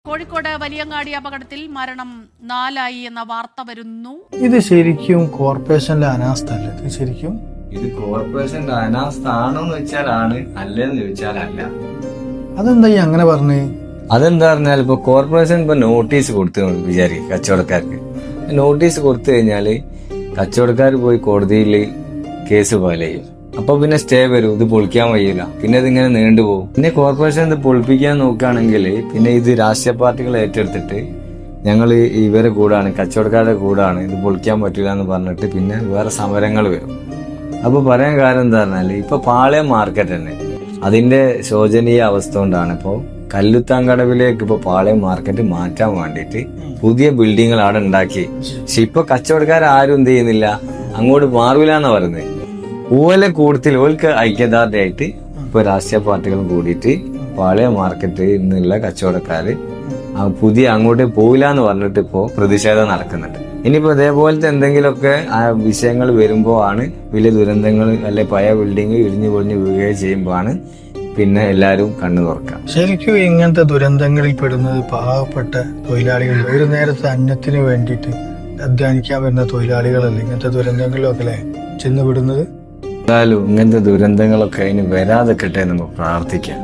കോഴിക്കോട് വലിയങ്ങാടി അപകടത്തിൽ മരണം 4 എന്ന വാർത്ത വരുന്നു. ഇത് ശരിക്കും കോർപ്പറേഷനിലെ അനാസ്ഥ അല്ലേ? ഇത് ശരിക്കും ഇത് കോർപ്പറേഷന്റെ അനാസ്ഥ ആണോന്ന് വെച്ചാലാണ്, അല്ലെന്ന് ചോദിച്ചാൽ അല്ല. അതെന്താ ഈ അങ്ങനെ പറഞ്ഞേ? അതെന്താ പറഞ്ഞാൽ ഇപ്പൊ കോർപ്പറേഷൻ ഇപ്പൊ നോട്ടീസ് കൊടുത്തു വിചാരിക്കും കച്ചവടക്കാർക്ക്. നോട്ടീസ് കൊടുത്തു കഴിഞ്ഞാല് കച്ചവടക്കാർ പോയി കോടതിയിൽ കേസ് ഫയൽ ചെയ്യും. അപ്പൊ പിന്നെ സ്റ്റേ വരും, ഇത് പൊളിക്കാൻ വയ്യില്ല, പിന്നെ ഇതിങ്ങനെ നീണ്ടുപോകും. പിന്നെ കോർപ്പറേഷൻ ഇത് പൊളിപ്പിക്കാൻ നോക്കുകയാണെങ്കിൽ പിന്നെ ഇത് രാഷ്ട്രീയ പാർട്ടികൾ ഏറ്റെടുത്തിട്ട് ഞങ്ങൾ ഇവരെ കൂടാണ്, കച്ചവടക്കാരുടെ കൂടാണ്, ഇത് പൊളിക്കാൻ പറ്റില്ല എന്ന് പറഞ്ഞിട്ട് പിന്നെ വേറെ സമരങ്ങൾ വരും. അപ്പൊ പറയാൻ കാരണം എന്താ പറഞ്ഞാല് ഇപ്പൊ പാളയം മാർക്കറ്റ് തന്നെ അതിന്റെ ശോചനീയ അവസ്ഥ കൊണ്ടാണ് ഇപ്പോ കല്ലുത്താങ്കടവിലേക്ക് ഇപ്പൊ പാളയം മാർക്കറ്റ് മാറ്റാൻ വേണ്ടിയിട്ട് പുതിയ ബിൽഡിങ്ങൾ അവിടെ ഉണ്ടാക്കി. പക്ഷെ ഇപ്പൊ കച്ചവടക്കാരും എന്ത് ചെയ്യുന്നില്ല, അങ്ങോട്ട് മാറൂല എന്നാ പറയുന്നത്. ഓലെ കൂടുതൽ ഓൽക്ക് ഐക്യദാർഢ്യമായിട്ട് ഇപ്പൊ രാഷ്ട്രീയ പാർട്ടികളും കൂടിയിട്ട് പാളയം മാർക്കറ്റ് ഇന്നുള്ള കച്ചവടക്കാര് പുതിയ അങ്ങോട്ട് പോവില്ല എന്ന് പറഞ്ഞിട്ട് ഇപ്പോ പ്രതിഷേധം നടക്കുന്നുണ്ട്. ഇനിയിപ്പോ ഇതേപോലത്തെ എന്തെങ്കിലുമൊക്കെ വിഷയങ്ങൾ വരുമ്പോ ആണ് വലിയ ദുരന്തങ്ങൾ അല്ലെ പഴയ ബിൽഡിങ് ഇടിഞ്ഞു പൊളിഞ്ഞു വീഴുകയും ചെയ്യുമ്പോ ആണ് പിന്നെ എല്ലാരും കണ്ണു തുറക്കാം. ശരിക്കും ഇങ്ങനത്തെ ദുരന്തങ്ങളിൽ പെടുന്നത് പാവപ്പെട്ട തൊഴിലാളികൾ, ഒരു നേരത്തെ അന്നത്തിന് വേണ്ടിയിട്ട് അധ്വാനിക്കാൻ വരുന്ന തൊഴിലാളികളല്ലേ ഇങ്ങനത്തെ ദുരന്തങ്ങളിലൊക്കെ അല്ലേ ചെന്ന് വിടുന്നത്. എന്തായാലും ഇങ്ങനത്തെ ദുരന്തങ്ങളൊക്കെ അതിന് വരാതെ കിട്ടെ നമുക്ക് പ്രാർത്ഥിക്കാം.